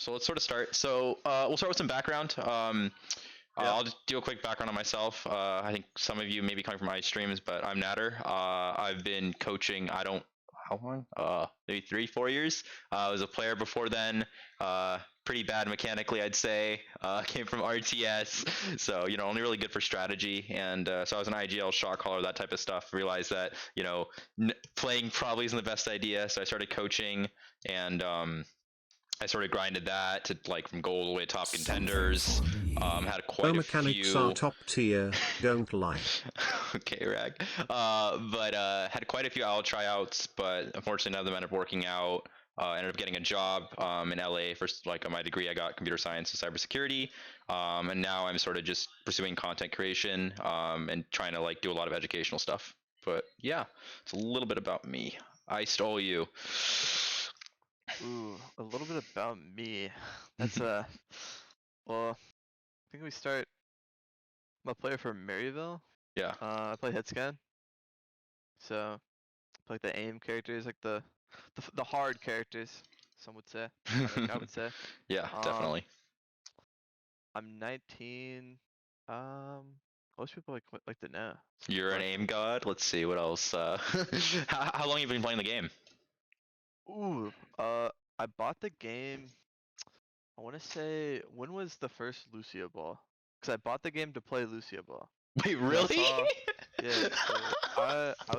So let's sort of start. So we'll start with some background. Yep. I'll just do a quick background on myself. I think some of you may be coming from my streams, but I'm Natter. I've been coaching. I don't how long? Maybe 3-4 years. I was a player before then. Pretty bad mechanically, I'd say. Came from RTS, so only really good for strategy. And so I was an IGL shot caller, that type of stuff. Realized that playing probably isn't the best idea, so I started coaching and. I sort of grinded that to like from gold all the way to top contenders. Had quite a mechanics few. are top tier, don't lie. Okay, Rag. But had quite a few IL tryouts, but unfortunately none of them ended up working out. Ended up getting a job in LA for like my degree. I got computer science and cybersecurity, and now I'm sort of just pursuing content creation and trying to like do a lot of educational stuff. But yeah, it's a little bit about me. I stole you. Ooh, a little bit about me. That's well, I think we start. I'm a player for Maryville. Yeah. I play Hitscan. So, I play like the aim characters, like the hard characters. Some would say. I would say. Yeah, Um, definitely. I'm 19. Most people like to know. You're an aim god. Let's see what else. How long have you been playing the game? Ooh, I bought the game. I want to say, when was the first Lucio Ball? Because I bought the game to play Lucio Ball. Wait, 'Cause I really? saw- yeah, so I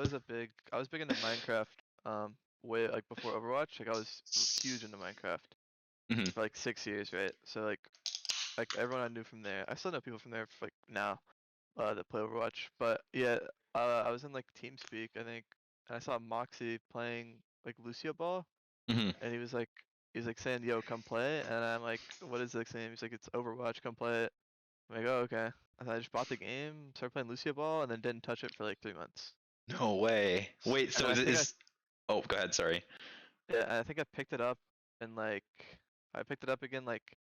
was big into Minecraft. Way like before Overwatch. Like I was huge into Minecraft Mhm. for like 6 years, right? So like everyone I knew from there. I still know people from there for, like now, that play Overwatch. But yeah, I was in like TeamSpeak, I think, and I saw Moxie playing like Lucio Ball, Mhm. and he's like saying, "Yo, come play," and I'm like, "What is this name?" He's like, "It's Overwatch, come play it." I'm like, "Oh, okay." And I just bought the game, started playing Lucio Ball, and then didn't touch it for like 3 months. No way. Wait, And so I is it think is? Oh, go ahead. Sorry. I think I picked it up in like I picked it up again like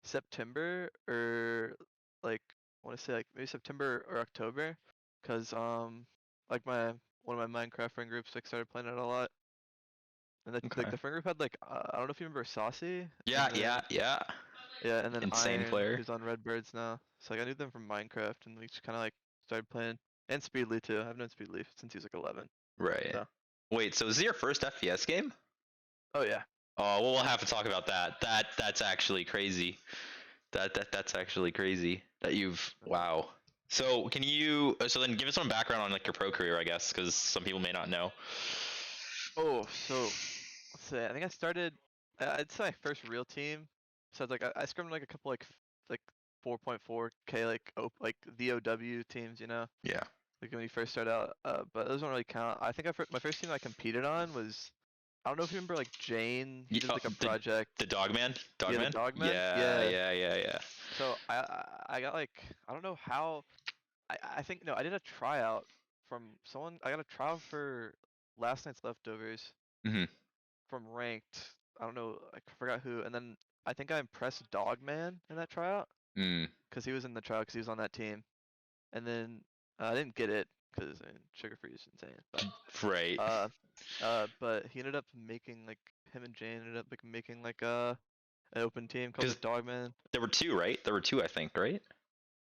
September or like I want to say like maybe September or October, cause like one of my Minecraft friend groups like started playing it a lot, and like Okay. the friend group had like I don't know if you remember Saucy, Yeah, and then yeah. yeah, and then Insane Iron, player. who's on Redbirds now. So like I knew them from Minecraft, and we just kind of like started playing. And Speedly too. I've known Speedly since he was like 11. Right. So. Wait, so is it your first FPS game? Oh yeah. Oh, well, we'll have to talk about that. That's actually crazy. That's actually crazy. That you've wow. So can you? So then, give us some background on like your pro career, I guess, because some people may not know. Oh, so let's see. I think I started. I'd say my first real team. So it's like I scrimmed like a couple like 4.4K like VOW teams, you know, Yeah. like when you first start out. But those don't really count. I think my first team I competed on was, I don't know if you remember like Jane. He did like a project. The Dogman. Yeah, the Dogman. Dogman. Yeah, Yeah. yeah, yeah, yeah. So I got like, I don't know how. I think no, I did a tryout from someone. I got a tryout for last night's leftovers Mhm. from ranked. I don't know, I forgot who. And then I think I impressed Dogman in that tryout Mm. because he was in the tryout because he was on that team. And then I didn't get it because sugar free is insane. But Right. but he ended up making like him and Jane ended up like making like an open team called the 'Cause Dogman. there were two, right? There were two, I think, right?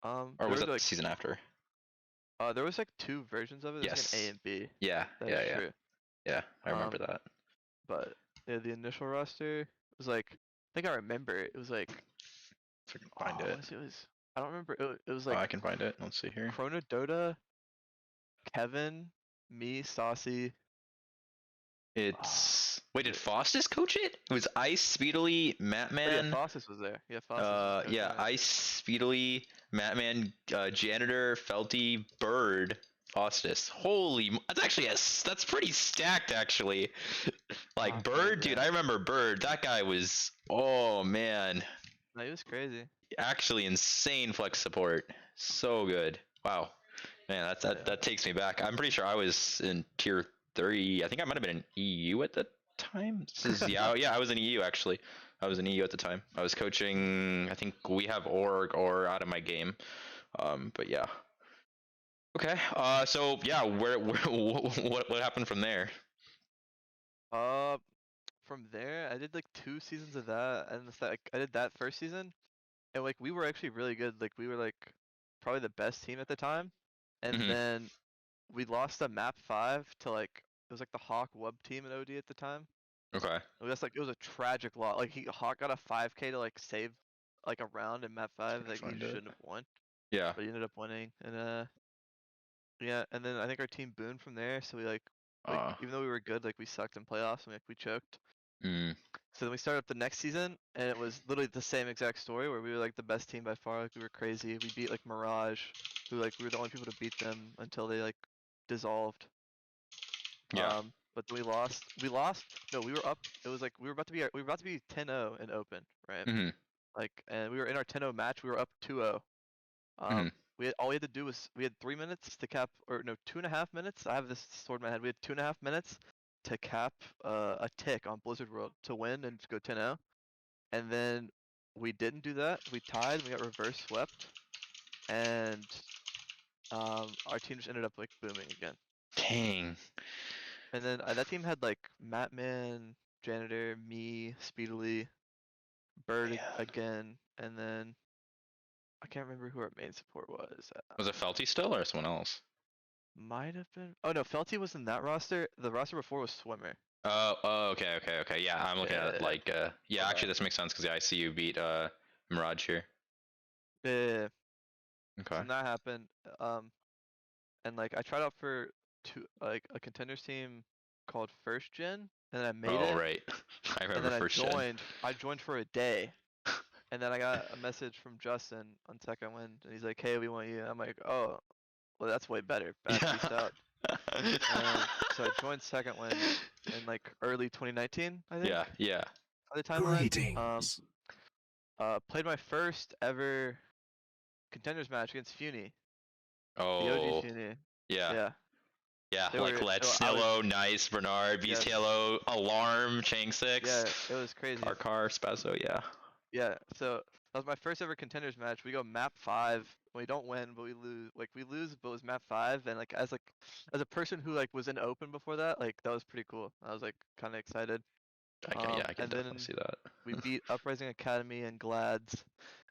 Or There was was that the like season after? there was like two versions of it. There's like an A Yes. and B. Yeah, That is yeah, yeah, true. yeah. I remember Um, that. but yeah, the initial roster was like, I think I remember it. It was like, If I can oh, find it. it was, I don't remember. It was Oh, like I can find it. Let's see here. Chrono Dota, Kevin, me, Saucy. It's wait, did Faustus coach it? It was Ice, Speedily, Oh yeah, Matman. Fossis was there. Yeah, Fossis was coaching Yeah, it. Ice, Speedily, Matman, Janitor, Felty, Bird, Faustus. That's actually that's pretty stacked actually. Like Oh, Bird, man, dude, yeah. I remember Bird. That guy was, oh man, No, he was crazy. actually insane flex support. So good. Wow. Man, Yeah. that takes me back. I'm pretty sure I was in tier 3. I think I might have been in EU at the time. This is yeah, yeah, I was in EU actually. I was in EU at the time. I was coaching. I think we have org or out of my game. But yeah. Okay. So yeah, where what happened from there? Uh, from there, I did like 2 seasons of that, and it's like I did that first season, and like we were actually really good. Like we were like probably the best team at the time, and Mhm. then we lost the map 5 to like it was like the Hawk Wub team in OD at the time. Okay. It was a tragic loss. Like Hawk got a 5K to like save like a round in map 5 that he Find it. shouldn't have won, Yeah. but he ended up winning. And yeah, and then I think our team boomed from there. So we like Uh. even though we were good, like we sucked in playoffs and like we choked. Mm. So then we started up the next season, and it was literally the same exact story where we were like the best team by far. Like we were crazy. We beat like Mirage, who like we were the only people to beat them until they like dissolved. Yeah. But then we lost. We lost. No, we were up. It was like we were about to be 10-0 in open, right? Mhm. Like, and we were in our 10-0 match. We were up 2-0. Mhm. All we had to do was we had 3 minutes to cap, or no, 2.5 minutes. I have this stored in my head. We had 2.5 minutes to cap a tick on Blizzard World to win and to go 10-0. And then we didn't do that. We tied. We got reverse swept, and our team just ended up like booming again. Dang. And then that team had like Matman, Janitor, me, Speedily, Bird Yeah. again, and then I can't remember who our main support was. Was it Felty still or someone else? Might have been. Oh no, Felty was in that roster. The roster before was Swimmer. Oh, okay. Yeah, I'm looking at it Yeah, like, yeah, my actually bad. this makes sense because the ICU beat Mirage here. Yeah. Okay. So that happened. And like I tried out for like a contenders team called First Gen, and then I made Oh it. right, I And remember then first gen. I joined for a day. And then I got a message from Justin on second win, and he's like, "Hey, we want you." And I'm like, "Oh, well, that's way better. Bad, Yeah. peace out." And so I joined second win in like early 2019, I think. Yeah. On the timeline. Greetings. Played my first ever contenders match against Funi, the Oh, OG Funi. yeah. Yeah, Yeah, they like were. Let's, I was. Snillo, Nice, Bernard, Beast Yes. Halo, Alarm, Chang 6, Yeah, it was crazy. Car, Spazzo, yeah. Yeah, so that was my first ever contenders match. We go map 5. We don't win, but we lose. Like we lose, but it was map 5. And like as a person who like was in open before that, like that was pretty cool. I was like kind of excited. I can And definitely then see that. we beat Uprising Academy and Glads,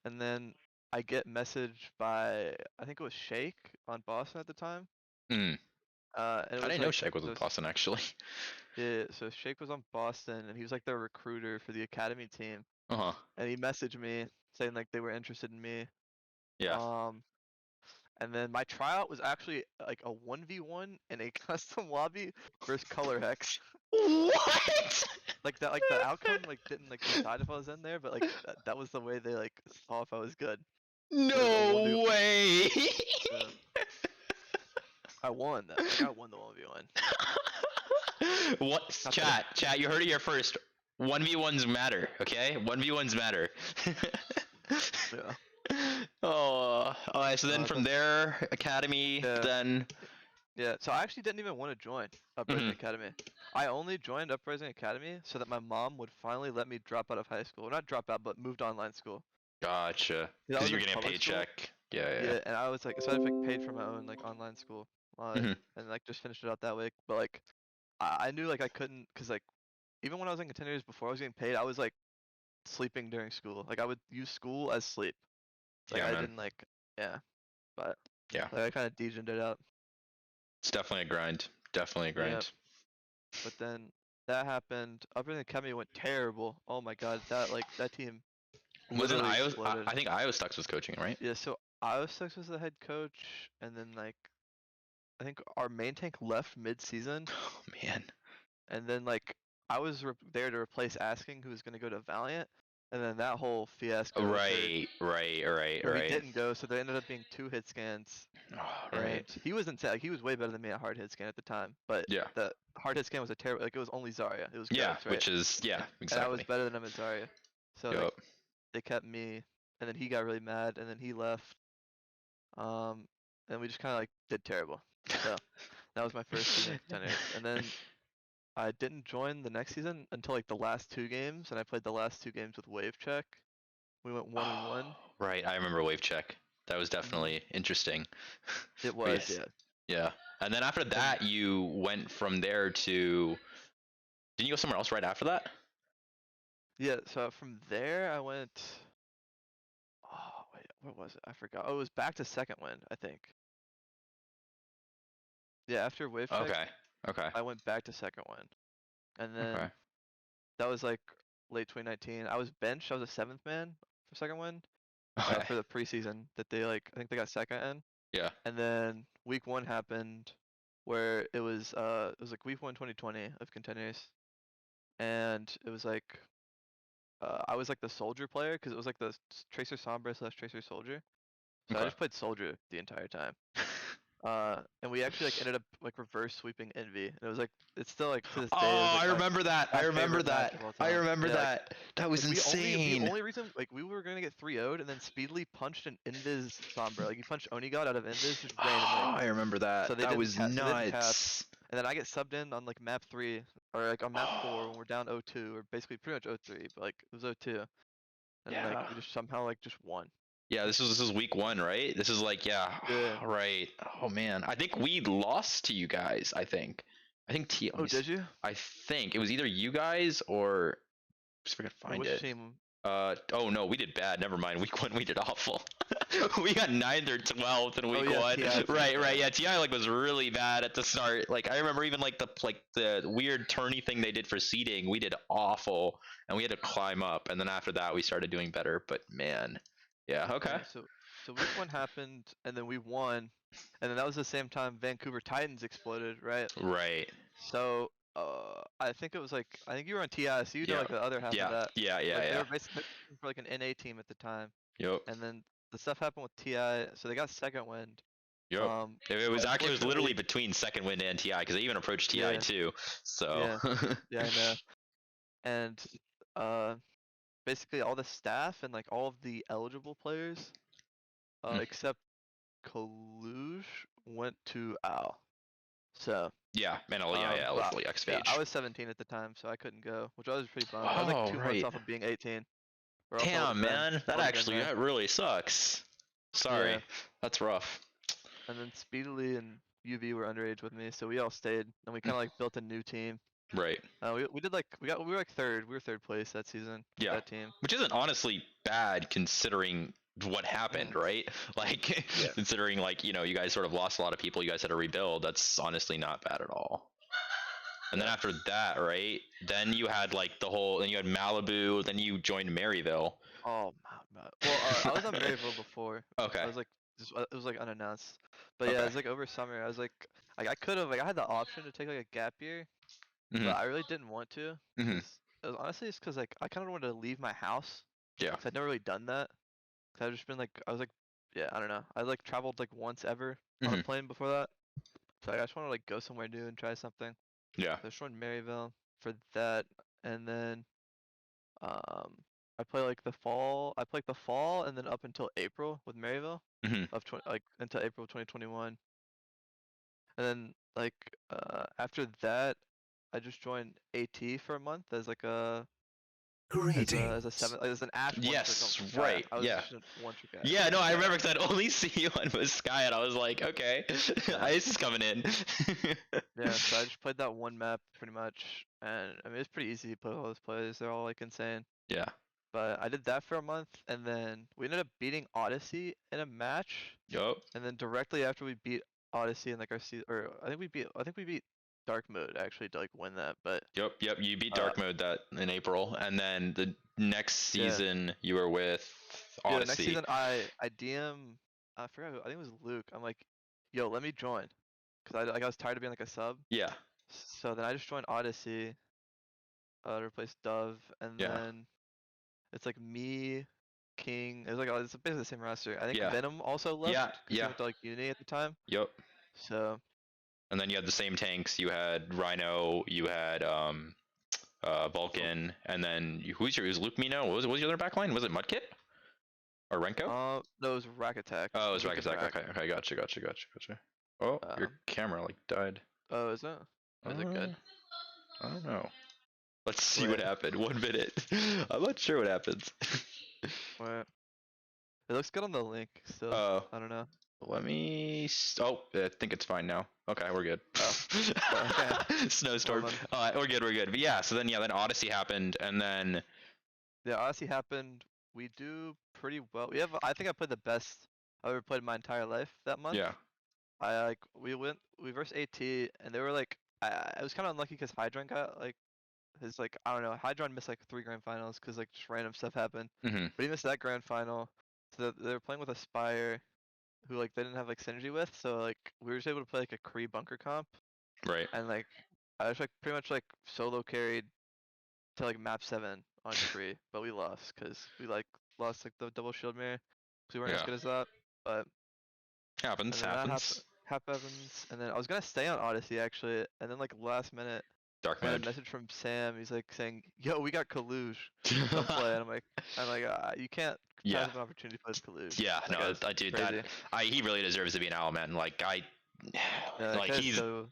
and then I get messaged by I think it was Shake on Boston at the time. Mm. And it I was didn't know like Shaq was with those. Boston actually. Yeah, so Shake was on Boston, and he was like their recruiter for the academy team. Uh-huh. And he messaged me saying like they were interested in me. Yeah. And then my tryout was actually like a 1v1 in a custom lobby versus Color Hex. What? Like the outcome like didn't like decide if I was in there, but like that was the way they like saw if I was good. So it was a 1v. No way. Yeah. I won though. Like I won the 1v1. What? Not that Chat, you heard it here first. 1v1s matter, okay? 1v1s matter. Yeah. Oh, alright, so then from there, Academy, Yeah. then... Yeah. So I actually didn't even want to join Uprising Mhm. Academy. I only joined Uprising Academy so that my mom would finally let me drop out of high school. Not drop out, but moved to online school. Gotcha. I Because was you're in getting a public school. paycheck. Yeah. Yeah, and I was like, so I like paid for my own like online school, Mhm. and like just finished it out that way. But like, I knew like I couldn't, cause like, even when I was in contenders before I was getting paid, I was like sleeping during school. Like I would use school as sleep. Like Yeah, I man. didn't like, yeah, but Yeah. like I kind of degened it out. It's definitely a grind. Definitely a Yeah, grind. but then that happened. Up in the academy went terrible. Oh my god, that team Wasn't literally Io? exploded. I think Io Stux was coaching, right? Yeah, so IOSX was the head coach, and then like I think our main tank left mid-season. Oh man. And then like I was there to replace Asking, who was going to go to Valiant, and then that whole fiasco occurred. Right. So he didn't go, so there ended up being 2 hit scans. Oh, right. And he was like, he was way better than me at hard hit scan at the time, but Yeah. the hard hit scan was a terrible. Like it was only Zarya. It was Yeah, gross, right? which is And I exactly. was better than him at Zarya, so like Yup. they kept me, and then he got really mad, and then he left. And we just kind of like did terrible. So that was my first season of contenders, and then I didn't join the next season until like the last 2 games, and I played the last 2 games with Wave Check. We went 1-1. Right, I remember Wave Check. That was definitely interesting. It But was, yes. yeah. Yeah. And then after that, you went from there to. Didn't you go somewhere else right after that? Yeah, so from there I went. Oh wait, what was it? I forgot. Oh, it was back to second wind, I think. Yeah, after wave check, Okay. Okay. I went back to second wind, and Okay. then that was like late 2019. I was benched. I was a seventh man for second wind, Okay. for the preseason that they like. I think they got second in, Yeah. and then week one happened, where it was like week one 2020 of contenders, and it was like I was like the soldier player because it was like the Tracer Sombra / Tracer Soldier. So I Okay. just played soldier the entire time. And we actually like ended up like reverse sweeping Envy, and it was like it's still like to this Oh, day is like I remember that. my I remember favorite match that. of all I time. remember Yeah, that. That was like the insane. only reason like we were gonna get 3-0'd and then speedily punched an Invis Sombra. Like you punched Onigod out of Invis just randomly. I remember that. So they That didn't was cap. So they didn't cap. nuts. And then I get subbed in on like map 3 or like on map 4 Oh, when we're down 0-2 or basically pretty much 0-3, but like it was 0-2. And like yeah. we just somehow like just won. Yeah, this is week 1, right? This is like, yeah, Yeah. right. Oh man, I think we lost to you guys. I think T. Let Oh, me did you? I think it was either you guys or just forget to Or find which it. team? Oh no, we did bad. Never mind. Week 1, we did awful. We got 9th or 12th in week yeah, 1. TI. Right. Yeah, Ti like was really bad at the start. Like I remember even like the weird tourney thing they did for seeding. We did awful, and we had to climb up. And then after that, we started doing better. But man, yeah. Okay. Yeah, so week one happened, and then we won, and then that was the same time Vancouver Titans exploded, right? Right. So I think it was like I think you were on TI, so you know Yeah. like the other half of Yeah. that. Yeah. Like they Yeah. were basically looking for like an NA team at the time, Yep. and then the stuff happened with TI, so they got second wind. Yep. Um, It was but actually literally unfortunately, between second wind and Ti because they even approached Ti yeah, too. So. yeah, I know. And uh, basically all the staff and like all of the eligible players, Mm. except Kalush went to Al. So, Yeah, man. Yeah. but Literally yeah, I XVH. was 17 at the time, so I couldn't go, which I was pretty bummed. I was like Oh, 2 months right. off of being 18, or else I would Damn, have been. man. That actually that really sucks. Sorry. Yeah, That's rough. and then Speedily and UV were underage with me, so we all stayed, and we kind of like built a new team. Right. We did like we were like third. We were third place that season. Yeah. That team. Which isn't honestly bad considering what happened, right? Like Yeah. considering like, you guys sort of lost a lot of people, you guys had to rebuild. That's honestly not bad at all. And then after that, right? Then you had like then you had Malibu, then you joined Maryville. Oh, well, I was on Maryville before. Okay. I was like, it was like unannounced. But yeah, Okay. it was like over summer. I was like I could have like I had the option to take like a gap year, Mhm. but I really didn't want to. Mhm. 'Cause it was honestly just because like I kind of wanted to leave my house. Yeah. 'Cause I'd never really done that. 'Cause I've just been like I was like, yeah, I don't know. I like traveled like once ever on a Mhm. plane before that. So I just want to like go somewhere new and try something. Yeah. So I just joined Maryville for that, and then I play like the fall. I play like the fall, and then up until April with Maryville Mhm. of like until April 2021, and then like after that, I just joined AT for a month as like as a seven as an Ash one Yes, trick guy. right. I was Yeah. just a one trick guy. Yeah, no, I remember because I'd only see you on Sky, and I was like, okay, Ice is coming in. Yeah, so I just played that one map pretty much, and I mean it's pretty easy to play all those players. They're all like insane. Yeah. But I did that for a month, and then we ended up beating Odyssey in a match. Yup. And then directly after we beat Odyssey in like our season, or I think we beat Dark Mode actually to like win that. But Yep. You beat Dark Mode that in April, and then the next season you were with yeah, Odyssey. the next season I DM, I forgot who, I think it was Luke. I'm like, yo, let me join, cause I was tired of being like a sub. Yeah. So then I just joined Odyssey, to replace Dove, and Yeah. then it's like me, King. It's like it's basically the same roster. I think Yeah. Venom also left. Yeah, 'cause he yeah. went to like Uni at the time. Yep. So And then you had the same tanks. You had Rhino. You had Vulcan, and then who's Luke Mino? What was your other backline? Was it Mudkip or Renko? no, it was Rack Attack. Oh, it was Rack Luke and Attack. Okay. Gotcha. Oh, your camera like died. Oh, is it? Or is it good? I don't know. Let's see what Wait. happened. 1 minute. I'm not sure what happens. Wait. It looks good on the link still. Oh, I don't know. let me. Oh, I think it's fine now. Okay, we're good. Okay. Snowstorm. Well, We're good. But yeah, so then Odyssey happened, and then the Odyssey happened. We do pretty well. I think I played the best I've ever played in my entire life that month. Yeah. We versed AT, and they were like, I was kind of unlucky because Hydron got like his like I don't know. Hydron missed like 3 grand finals because like just random stuff happened. Hmm. But he missed that grand final. So they were playing with Aspire, who like they didn't have like synergy with. So like we were just able to play like a Kree bunker comp, Right. and like I was like pretty much like solo carried to like map 7 on Kree, but we lost because we like lost like the double shield mirror. 'Cause we weren't as Yeah. good as that. But Happens. and then Happens. Evans, and then I was gonna stay on Odyssey actually, and then like last minute. Dark I got a mode. message from Sam. He's like saying, "Yo, we got Kaluj. Come play." And I'm like, you can't Yeah. pass up an opportunity to play with Kaluj. Yeah. That No, guy's I do crazy. that. He really deserves to be an owl, man. Like Yeah, that like guy's so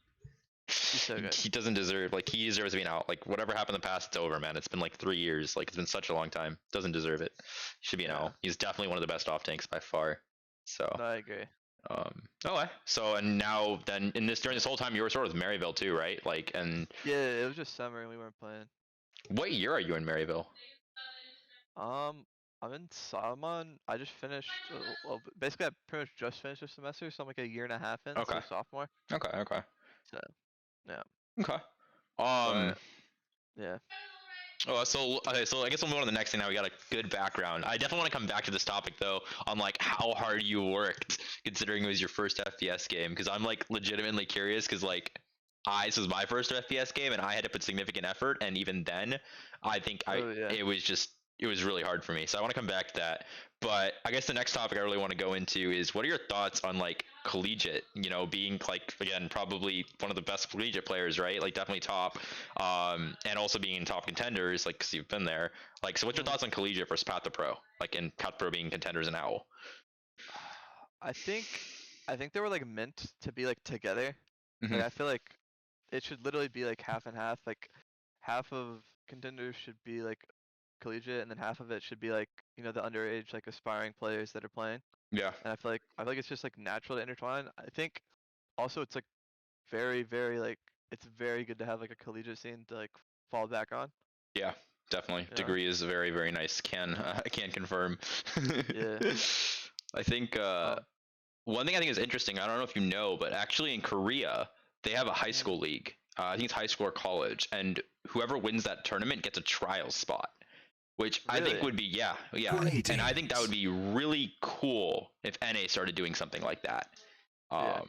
good. he doesn't deserve, like, he deserves to be an out. Like, whatever happened in the past, it's over, man. It's been like 3 years. Like, it's been such a long time. Doesn't deserve it. Should be an Yeah. owl. He's definitely one of the best off tanks by far. So No, I agree. okay. So and now then during this whole time you were sort of with Maryville too, right? Like, and Yeah, it was just summer and we weren't playing. what year are you in Maryville? I'm in Salmon. I just finished. Well, basically, I pretty much just finished the semester, so I'm like a year and a half in, so Okay. sophomore. Okay. So, yeah. Okay. But yeah. Oh, so okay, so I guess we'll move on to the next thing now. We got a good background. I definitely want to come back to this topic though, on like how hard you worked, considering it was your first FPS game. Because I'm like legitimately curious, because like this was my first FPS game, and I had to put significant effort, and even then, I think Oh yeah. it was really hard for me. So I want to come back to that. But I guess the next topic I really want to go into is, what are your thoughts on like collegiate? You know, being like, again, probably one of the best collegiate players, right? Like definitely top, and also being in top contenders, like, because you've been there. Like, so what's your thoughts on collegiate versus Path to Pro? Like, in Path to Pro being contenders and Owl. I think they were like meant to be like together. Mhm. Like I feel like it should literally be like half and half. Like half of contenders should be like collegiate, and then half of it should be like the underage like aspiring players that are playing. Yeah. And I feel like it's just like natural to intertwine. I think also it's like very like it's very good to have like a collegiate scene to like fall back on. Yeah, definitely. Yeah. Degree is very, very nice. I can confirm. Yeah. I think one thing I think is interesting. I don't know if you know, but actually in Korea they have a high school league. I think it's high school or college, and whoever wins that tournament gets a trial spot, which I think Really? would be yeah. And I think that would be really cool if NA started doing something like that. Yeah.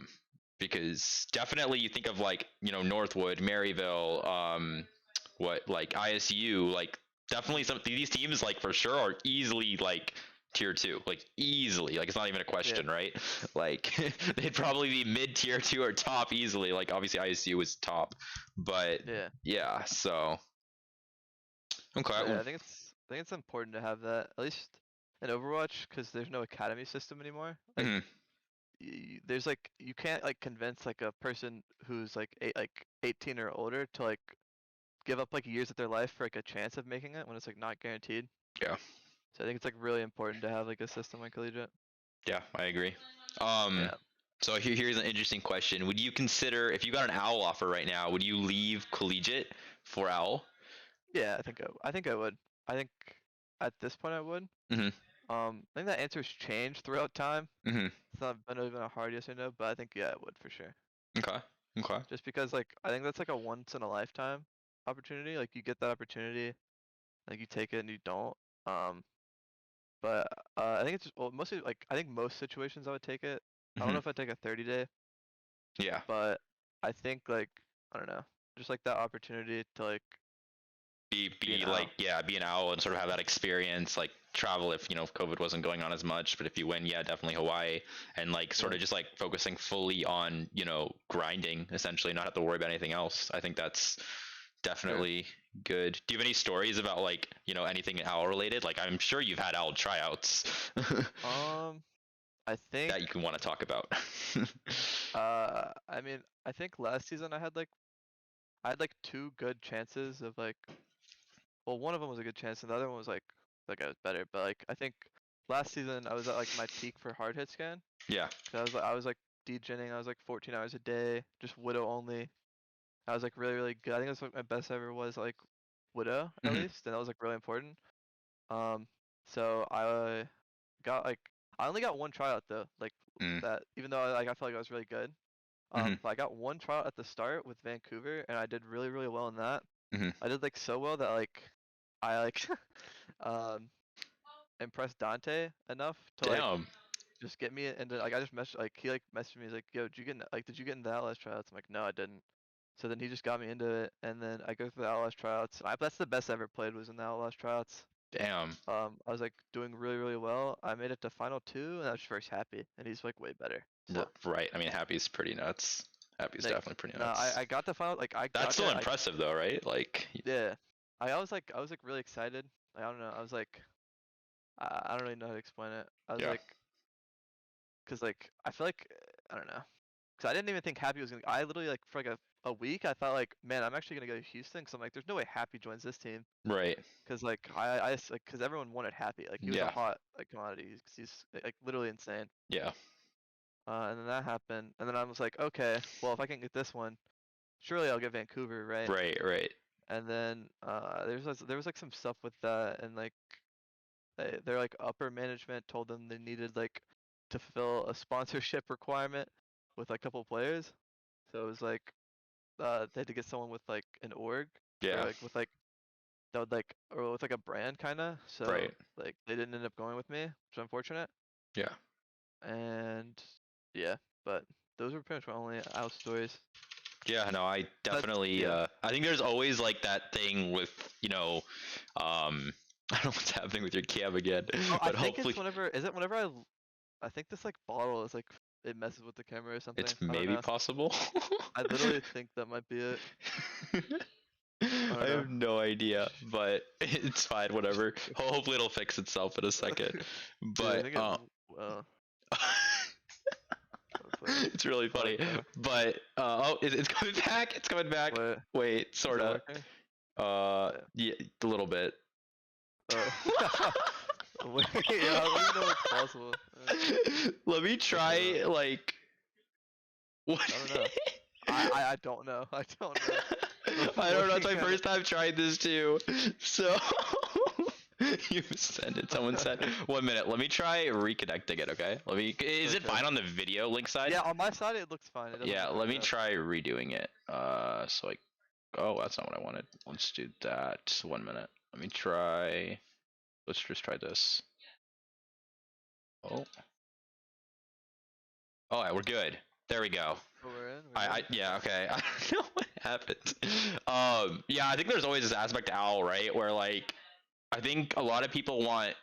Because definitely you think of like, Northwood, Maryville, what, like ISU, like definitely some these teams like for sure are easily like tier 2, like easily, like it's not even a question, right? Like they'd probably be mid tier 2 or top easily. Like obviously ISU is top, but Yeah. so okay. So, yeah, I think it's important to have that at least in Overwatch because there's no academy system anymore. Like Mhm. there's like you can't like convince like a person who's like 18 or older to like give up like years of their life for like a chance of making it when it's like not guaranteed. Yeah. So I think it's like really important to have like a system like collegiate. Yeah, I agree. Yeah. So here's an interesting question. Would you consider, if you got an Owl offer right now, would you leave collegiate for Owl? Yeah, I think I would. I think at this point I would. Mhm. I think that answer's changed throughout time. Mhm. It's not been even a hard yes or no, but I think yeah, I would for sure. Okay. Okay. Just because like I think that's like a once in a lifetime opportunity. Like you get that opportunity, like you take it and you don't. Um, but I think it's just, well, mostly like I think most situations I would take it. I don't know Mhm. if I'd take a 30-day, Yeah. but I think like I don't know, just like that opportunity to like Be an like, owl. yeah, be an owl and sort of have that experience, like travel if if COVID wasn't going on as much. But if you win, yeah, definitely Hawaii, and like sort Yeah. of just like focusing fully on grinding, essentially, not have to worry about anything else. I think that's definitely good. Do you have any stories about like anything owl related? Like I'm sure you've had owl tryouts I think that you can want to talk about. I mean I think last season I had like 2 good chances of like well one of them was a good chance and the other one was like I was better, but like I think last season I was at like my peak for hard hit scan. Yeah. 'Cause I was like degenning, I was like 14 hours a day, just Widow only. I was like really good. I think that's what my best ever was like Widow at Mhm. least, and that was like really important. So I got like I only got one tryout though, like Mm. that. Even though I felt like I was really good. Mhm. But I got one tryout at the start with Vancouver, and I did really really well in that. Mhm. I did like so well that like I like um impressed Dante enough to like Damn. just get me into like I just messaged like he like messaged me he's like yo did you get into the Outlaws tryouts? I'm like no I didn't. So then he just got me into it, and then I go through the Outlaws tryouts. That's the best I ever played was in the Outlaws tryouts. Damn. I was like doing really really well. I made it to final two, and I was first happy, and he's like way better. So Right. I mean, Happy's pretty nuts. Happy's like definitely pretty no, nuts. I got the final like I That's got still there. impressive though, right? Like, Yeah, I was like really excited. Like I don't know. I was like I don't really know how to explain it. I was yeah. like, cause like I feel like I don't know. Cause I didn't even think Happy was gonna. I literally like for like a week I thought like man I'm actually gonna go to Houston. Cause I'm like there's no way Happy joins this team. Right. Cause like I just like cause everyone wanted Happy. Like he was a Yeah. hot like commodity. He's like literally insane. Yeah. And then that happened. And then I was like okay well if I can get this one, surely I'll get Vancouver right. Right. Right. And then there was like some stuff with that and like their like upper management told them they needed like to fulfill a sponsorship requirement with like, a couple players. So it was like they had to get someone with like an org or Yeah. like with like that would like or with like a brand kind of. So Right. like they didn't end up going with me, which is unfortunate. Yeah. And yeah, but those were pretty much my only out stories. Yeah, no, I definitely yeah. I think there's always like that thing with, I don't know what's happening with your cam again, Oh, I but think hopefully it's whenever is it whenever I think this like bottle is like it messes with the camera or something. it's I don't maybe know. possible. I literally think that might be it. I know. have no idea, but it's fine, whatever. Hopefully it'll fix itself in a second. Yeah, I But think it, well, hopefully. it's really funny. Okay. But it's coming back. It's coming back. Wait, Wait, is it sorta. working? Yeah, a little bit. Oh. Wait, yeah, I don't even know what's possible. Let me try like what? I don't know. I don't know. I don't know. I don't know. It's my Working on first time trying this too. So you sent it. Someone said 1 minute. Let me try reconnecting it. Okay. Let me. Is it Okay. fine on the video link side? Yeah, on my side it looks fine. It doesn't Yeah. look Let me bad. try redoing it. So like, oh, that's not what I wanted. Let's do that. 1 minute. Let me try. Let's just try this. Oh. Oh, yeah, we're good. There we go. Oh, we're in. We're I good? yeah, okay. I don't know what happened. Yeah, I think there's always this aspect to Owl, right? Where like I think a lot of people want,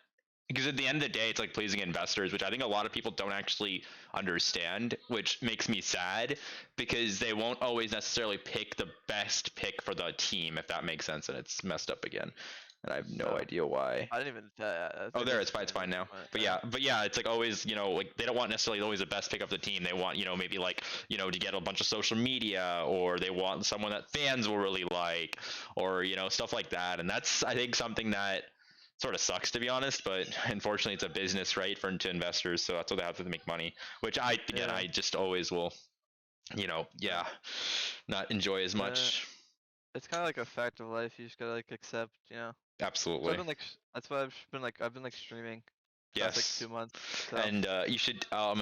because at the end of the day it's like pleasing investors, which I think a lot of people don't actually understand, which makes me sad because they won't always necessarily pick the best pick for the team, if that makes sense, and it's messed up again. And I have no Oh. idea why. I didn't even. Oh, there, it's fine now. But yeah, it's like always, like they don't want necessarily always the best pick of the team. They want, maybe like, to get a bunch of social media, or they want someone that fans will really like, or, stuff like that. And that's, I think, something that sort of sucks, to be honest. But unfortunately, it's a business, right, to investors. So that's what they have to make money, which I Yeah. just always will, not enjoy as much. It's kind of like a fact of life. You just gotta like accept, So Absolutely. I've been like, that's why I've been like streaming. Yes. Last, like 2 months. So. And you should. I'm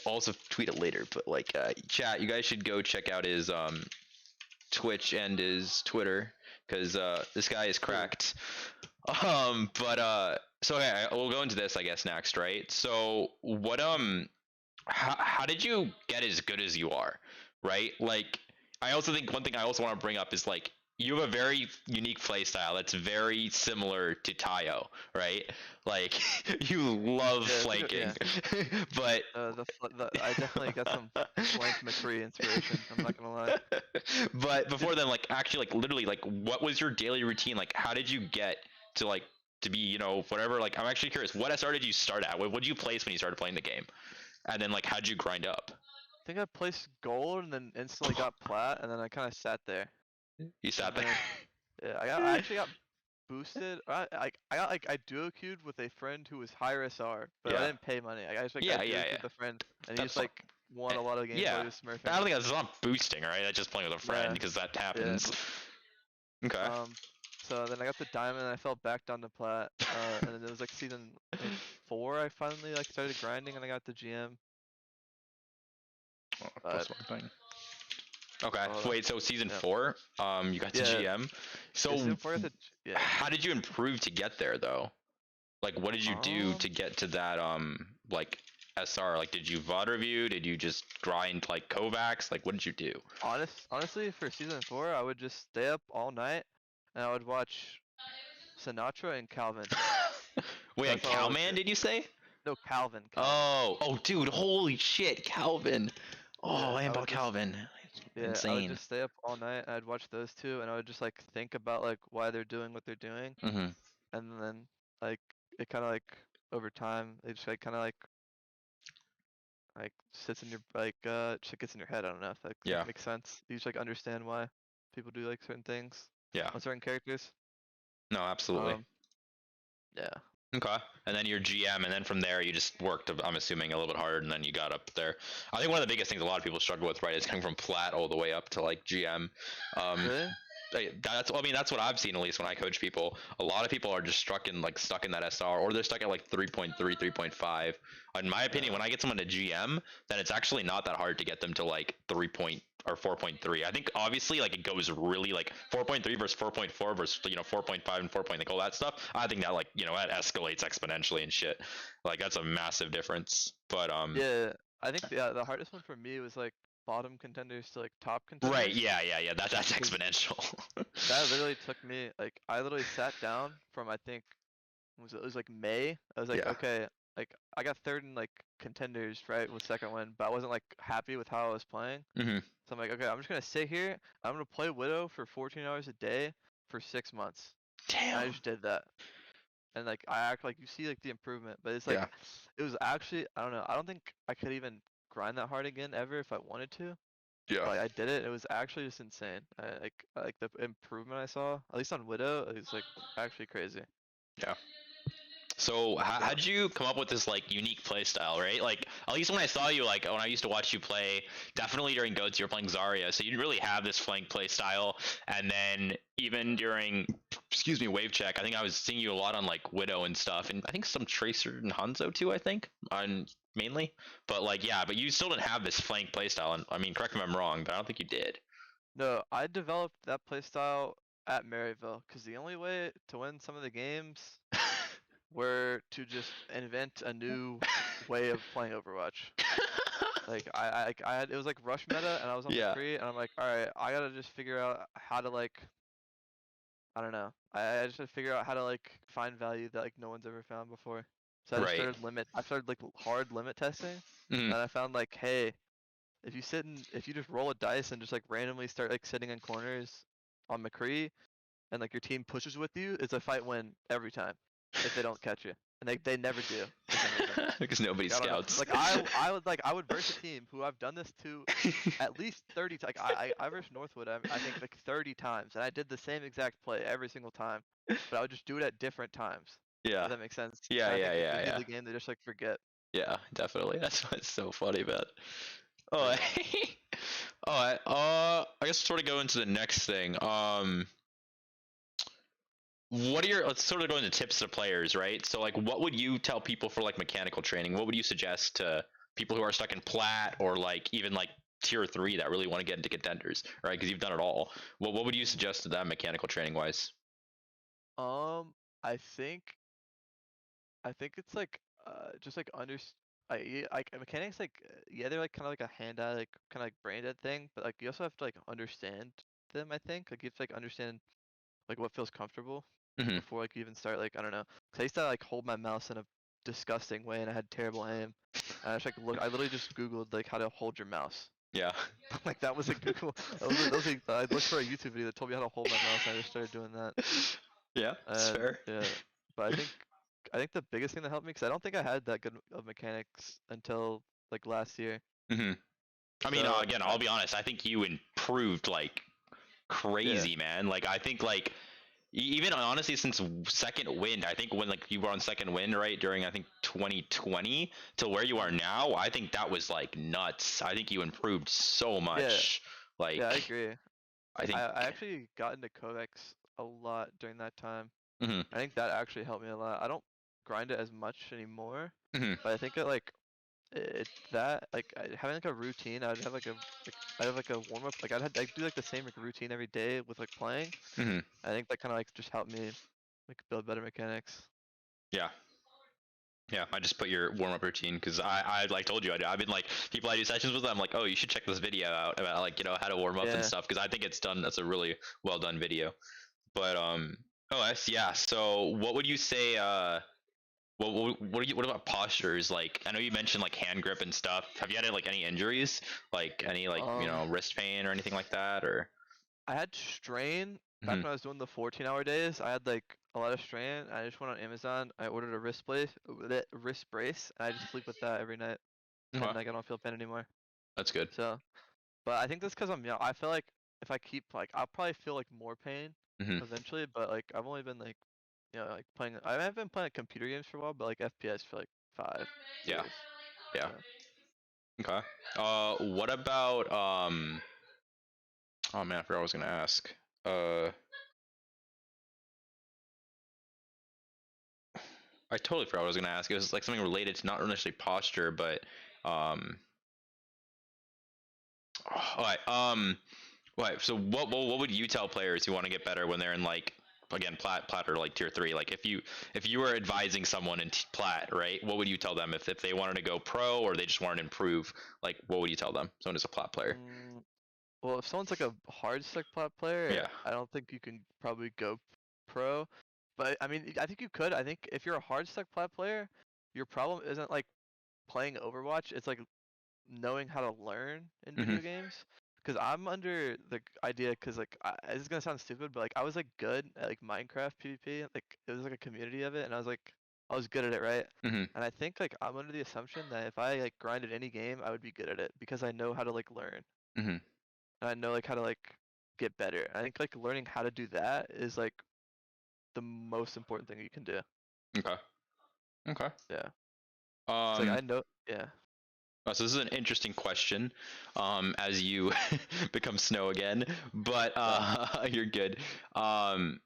also tweet it later. But like, chat, you guys should go check out his Twitch and his Twitter, because this guy is cracked. So okay, we'll go into this, I guess, next, right? So what how did you get as good as you are, right? Like, I also think one thing I also want to bring up is like you have a very unique play style that's very similar to Tayo, right? Like you love flanking, but I definitely got some Flank McCree inspiration. I'm not gonna lie. But before then, like actually, like literally, like what was your daily routine? Like, how did you get to like to be, whatever? Like, I'm actually curious. What SR did you start at? What did you place when you started playing the game? And then like, how'd you grind up? I think I placed gold and then instantly got plat, and then I kind of sat there. You sat there. Yeah, I actually got boosted. I got like I duo queued with a friend who was higher SR, but I didn't pay money. I just like I duo queued with a friend, and he just like won a lot of games while he was smurfing. I don't think that's not boosting, right? That's just playing with a friend, because that happens. Okay. So then I got the diamond and I fell back down to plat. And then it was like season I think 4 I finally like started grinding and I got the GM. Oh, But plus one thing. Okay. uh, Wait. So season yeah. 4, you got the Yeah. GM. So Yeah, season 4 I got the yeah. how did you improve to get there though? Like, what did you do to Um get to that like SR? Like, did you VOD review? Did you just grind like Kovacs? Like, what did you do? honestly for season 4 I would just stay up all night and I would watch Sinatra and Calvin. Wait, on That's all I would do. Cowman, did you say? No, Calvin. Oh, dude, holy shit, Calvin. Oh, Yeah, I I am would about just Calvin. yeah, I would Insane. just stay up all night. I'd watch those two, and I would just like think about like why they're doing what they're doing, Mhm. and then like it kind of like over time, it just like kind of like sits in your just like, gets in your head. I don't know if that Yeah. makes sense. You just like understand why people do like certain things Yeah. on certain characters. No, absolutely. Yeah. Okay. And then your GM, and then from there you just worked, I'm assuming, a little bit harder, and then you got up there. I think one of the biggest things a lot of people struggle with, right, is coming from plat all the way up to like GM. Really? That's I mean that's what I've seen, at least when I coach people. A lot of people are just stuck in that SR, or they're stuck at like 3.3, 3.5. In my opinion, when I get someone to GM, then it's actually not that hard to get them to like 3 point or 4.3. I think obviously like it goes really like 4.3 versus 4.4 versus 4.5 and 4. Like all that stuff. I think that like that escalates exponentially and shit. Like that's a massive difference. But Yeah. I think the hardest one for me was like bottom contenders to like top right, contenders. yeah. That's Because exponential. that literally took me like I literally sat down from I think it was like May. I was like, Yeah. okay, like I got third in like contenders, right, with second win, but I wasn't like happy with how I was playing. Mhm. So I'm like, okay, I'm just gonna sit here. I'm gonna play Widow for 14 hours a day for 6 months. And I Damn. just did that. And like I act like you see like the improvement, but it's like Yeah. it was actually I don't know. I don't think I could even grind that hard again ever if I wanted to. Yeah. But like, I did it. It was actually just insane. Like the improvement I saw, at least on Widow, is like actually crazy. Yeah. So Yeah. how'd you come up with this like unique play style, right? Like at least when I saw you, like when I used to watch you play, definitely during Goats you were playing Zarya, so you didn't really have this flank play style. And then even during, excuse me, wave check, I think I was seeing you a lot on like Widow and stuff, and I think some Tracer and Hanzo too. I think on mainly, but like yeah, but you still didn't have this flank play style. And I mean, correct me if I'm wrong, but I don't think you did. No, I developed that playstyle at Maryville because the only way to win some of the games were to just invent a new way of playing Overwatch. Like I had it was like rush meta and I was on Yeah. McCree and I'm like, all right, I gotta just figure out how to like I don't know. I just had to figure out how to like find value that like no one's ever found before. So I just Right. started I started like hard limit testing, Mhm. and I found like, hey, if you just roll a dice and just like randomly start like sitting in corners on McCree, and like your team pushes with you, it's a fight win every time if they don't catch you, and they never do for some reason. Because nobody Like, I don't know. scouts. Like I would verse a team who I've done this to at least 30 times. Like I versed Northwood I think like 30 times, and I did the same exact play every single time, but I would just do it at different times. Yeah. If that makes sense. Yeah, And I yeah, think like, yeah, they yeah. give the game they just like forget. Yeah, definitely. That's what's so funny about it. Oh, Yeah. all right. I guess sort of go into the next thing. What are let's sort of go into tips to players, right? So, like, what would you tell people for like mechanical training? What would you suggest to people who are stuck in plat or like even like tier 3 that really want to get into contenders, right? Because you've done it all. What would you suggest to them mechanical training wise? I think it's like just like like mechanics like yeah they're like kind of like a hand-eye like kind of like brain-dead thing, but like you also have to like understand them. I think like you have to like understand like what feels comfortable Hmm. before like you even start like I don't know. 'Cause I used to like hold my mouse in a disgusting way and I had terrible aim. And I just like look I literally just googled like how to hold your mouse. Yeah. Like that was a Google. I looked for a YouTube video that told me how to hold my mouse and I just started doing that. Yeah, it's And fair. yeah, but I think the biggest thing that helped me because I don't think I had that good of mechanics until like last year. Hmm. I mean, So again, I'll be honest. I think you improved like yeah, crazy, man. Like, I think like even honestly since second wind, I think when like you were on second wind, right, during I think 2020 to where you are now, I think that was like nuts. I think you improved so yeah, much. yeah, I Like, agree. I think I actually got into codecs a lot during that time. Hmm. I think that actually helped me a lot. I don't grind it as much anymore, Hmm. but I think it like having like a routine. I'd have like I'd have like a warm up. Like I'd do like the same like routine every day with like playing. Hmm. I think that kind of like just helped me like build better mechanics. Yeah. Yeah, I just put your warm up routine because I like told you I've been like people I do sessions with. I'm like, oh, you should check this video out about like how to warm up and Yeah. stuff because I think it's done. That's a really well done video. But yeah. So what would you say? What about postures? Like I know you mentioned like hand grip and stuff. Have you had like any injuries? Like any like Um, wrist pain or anything like that? Or I had strain back Mhm. when I was doing the 14-hour days. I had like a lot of strain. I just went on Amazon. I ordered a wrist brace, and I just sleep with that every night, and Okay, like I don't feel pain anymore. that's good. So, but I think that's because I'm young. I feel like if I keep like, I'll probably feel like more pain Hmm. eventually. But like I've only been like, like playing. I haven't been playing computer games for a while, but like FPS for like five Yeah, years. yeah. So Okay. What about Oh man, I forgot what I was gonna ask. Uh, I totally forgot what I was gonna ask. It was like something related to not necessarily posture, but um. All right. Right. So what would you tell players who want to get better when they're in like again plat or like tier 3? Like if you were advising someone in plat, right? What would you tell them if they wanted to go pro or they just wanted to improve? Like what would you tell them? Someone who's a plat player. mm, well, if someone's like a hard stick plat player, Yeah. I don't think you can probably go pro. But I mean, I think you could. I think if you're a hard stick plat player, your problem isn't like playing Overwatch. It's like knowing how to learn in Hmm. video games. Because I'm under the idea, because like this is gonna sound stupid, but like I was like good at like Minecraft PvP. Like it was like a community of it, and I was good at it, right? Hmm. And I think like I'm under the assumption that if I like grinded any game, I would be good at it because I know how to like learn. Hmm. And I know like how to like get better. I think like learning how to do that is like the most important thing you can do. Okay. Okay. Yeah. It's like Um. I know. Yeah. So this is an interesting question, as you become snow again, but Yeah. you're good. Um,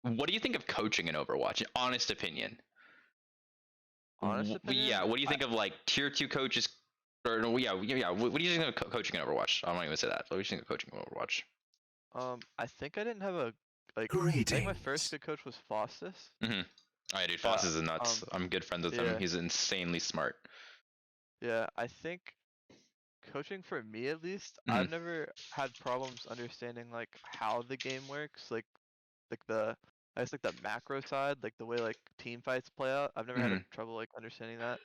what do you think of coaching in Overwatch? Honest opinion. Honest opinion. Yeah, what do you think of like tier 2 coaches? Or no, yeah, yeah. What do you think of coaching in Overwatch? I'm not even gonna say that. What do you think of coaching in Overwatch? I think I didn't have a like. I think my first Greetings. good coach was Faustus, Mm-hmm. Oh yeah, dude, Foss but is nuts. I'm good friends with him. yeah, He's insanely smart. yeah. I think coaching for me at least, Mm-hmm. I've never had problems understanding like how the game works, like the I guess like the macro side, like the way like team fights play out. I've never had a Mm-hmm. trouble like understanding that.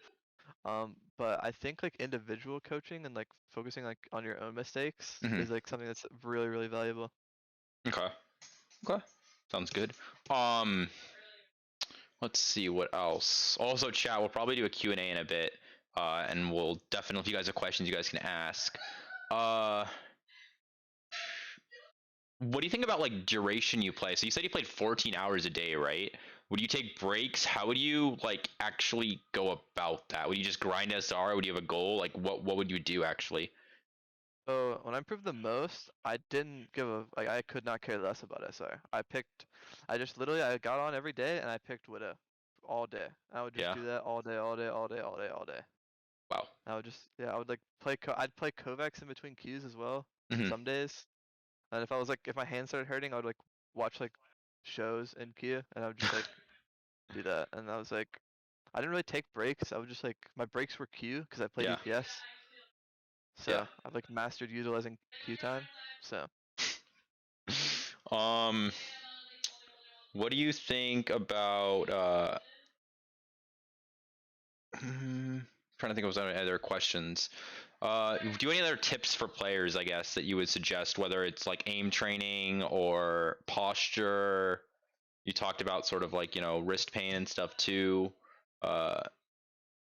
But I think like individual coaching and like focusing like on your own mistakes Mm-hmm. is like something that's really, really valuable. Okay. Okay. Sounds good. Um, let's see what else. Also, chat. We'll probably do a Q and A in a bit, and we'll definitely, if you guys have questions, you guys can ask. Uh, what do you think about like duration you play? So you said you played 14 hours a day, right? Would you take breaks? How would you like actually go about that? Would you just grind SR? Would you have a goal? Like what would you do actually? So when I improved the most, I didn't give a like I could not care less about SR. I just literally I got on every day and I picked Widow all day. I would just Yeah. do that all day, all day, all day, all day, all day. Wow. I would just I would like I'd play Kovacs in between queues as well Hmm. some days. And if I was like if my hand started hurting, I would like watch like shows in queue and I would just like do that. And I was like I didn't really take breaks. I would just like my breaks were queue because I played Yeah. DPS. Yeah. So I've like mastered utilizing queue time. So Um, what do you think about trying to think of any other questions. Do you have any other tips for players, I guess, that you would suggest, whether it's like aim training or posture? You talked about sort of like, wrist pain and stuff too. Uh,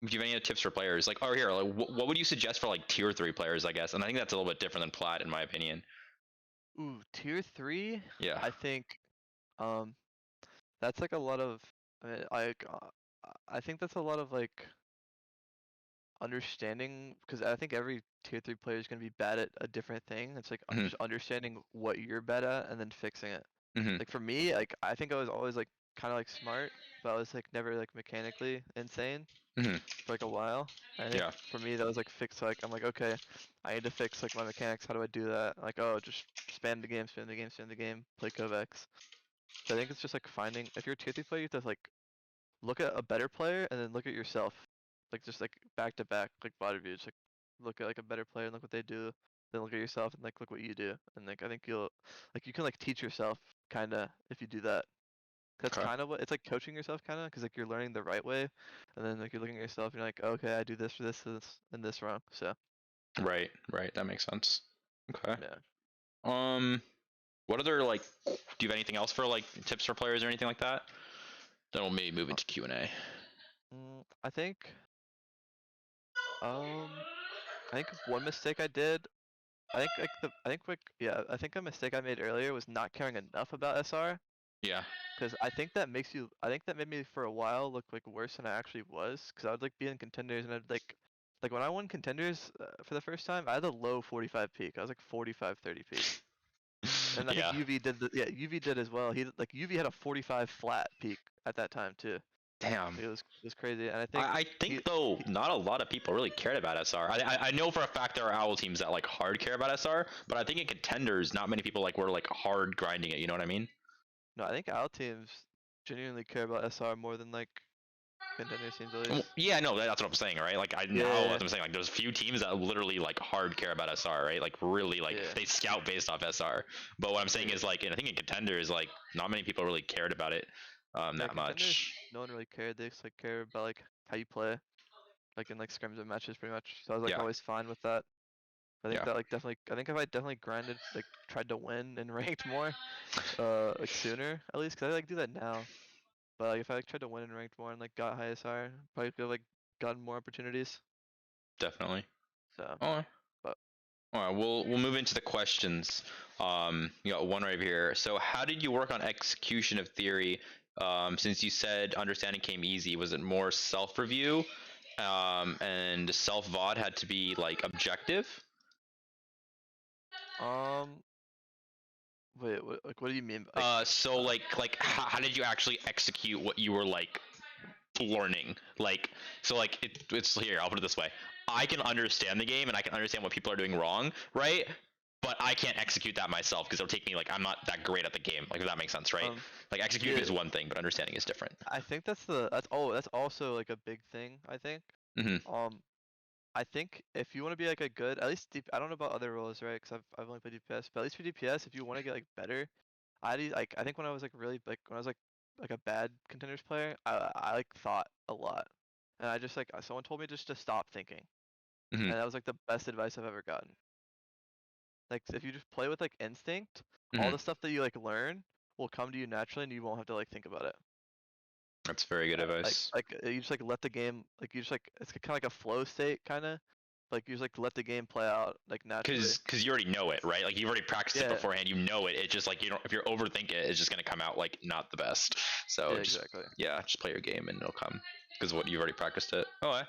do you have any other tips for players? Like, or here, like, what would you suggest for like tier 3 players, I guess? And I think that's a little bit different than plat, in my opinion. ooh, tier 3, Yeah. I think um that's like a lot of I mean, I think that's a lot of like understanding because I think every tier 3 player is going to be bad at a different thing. It's like Mhm. just understanding what you're bad at and then fixing it. Mhm. Like for me, like I think I was always like kind of like smart, but I was like never like mechanically insane Mhm. for like a while. I think Yeah. for me that was like fix like I'm like okay, I need to fix like my mechanics. How do I do that? Like oh just spam the game, spam the game, spam the game, play Kovacs. So I think it's just like finding if you're a tier 3 player, you have to like look at a better player and then look at yourself. Like just like back to back like body views. Like look at like a better player and look what they do. Then look at yourself and like look what you do. And like I think you'll like you can like teach yourself kinda if you do that. That's Okay. kind of what it's like coaching yourself kinda because like you're learning the right way, and then like you're looking at yourself and you're like okay I do this for this and this wrong. So Right. Right. That makes sense. Okay. yeah. What other like? Do you have anything else for like tips for players or anything like that? Then we'll maybe move Uh, into Q&A. I think um I think one mistake I did I think like the I think like yeah I think a mistake I made earlier was not caring enough about SR. Yeah. Because I think that makes you. I think that made me for a while look like worse than I actually was. Because I would like be in contenders and I'd like when I won contenders for the first time, I had a low 45 peak. I was like 45 30 peak. And I think Yeah. UV did UV did as well. He like UV had a 45 flat peak at that time too. Damn. Like, it was crazy. And I think I think though he not a lot of people really cared about SR. I know for a fact there are owl teams that like hard care about SR, but I think in contenders not many people like were like hard grinding it. You know what I mean? no I think our teams genuinely care about SR more than like contenders teams at Well, least. yeah, no, that's what I'm saying, right? Like Yeah, now yeah, I'm saying like there's few teams that literally like hard care about SR, right? Like really like yeah. they scout based off SR. But what I'm saying Yeah. is like, and I think in contenders like not many people really cared about it Yeah, that contenders, much. no one really cared. They just like care about like how you play, like in like scrims and matches, pretty much. So I was like Yeah, always fine with that. I think yeah, that like definitely, I think if I definitely grinded, like tried to win and ranked more, like sooner at least, cause I like do that now. But like if I like tried to win and ranked more and like got high SR, probably could have like gotten more opportunities. definitely. So, All right, but all right. We'll move into the questions. You got one right here. So how did you work on execution of theory? Since you said understanding came easy, was it more self review? And self VOD had to be like objective. um, wait, like what do you mean? Like, So like how did you actually execute what you were like learning? Like so like it's here. I'll put it this way: I can understand the game and I can understand what people are doing wrong, right? But I can't execute that myself because it'll take me like I'm not that great at the game. Like if that makes sense, right? Like executing yeah, is one thing, but understanding is different. I think that's also like a big thing. I think. Hmm. Um, I think if you want to be like a good, at least I don't know about other roles, right? Because I've only played DPS, but at least for DPS, if you want to get like better, like I think when I was like really like when I was like a bad contenders player, I like thought a lot, and I just like someone told me just to stop thinking, Hmm. and that was like the best advice I've ever gotten. Like if you just play with like instinct, all Hmm. the stuff that you like learn will come to you naturally, and you won't have to like think about it. That's very good advice. You just like let the game like you just like it's kind of like a flow state kind of like you just like let the game play out like naturally. Because you already know it, right? Like you've already practiced it Yeah, beforehand. You know it. It's just like you don't. If you're overthinking it, it's just gonna come out like not the best. So yeah, just exactly. yeah, just play your game and it'll come because what you've already practiced it. Oh,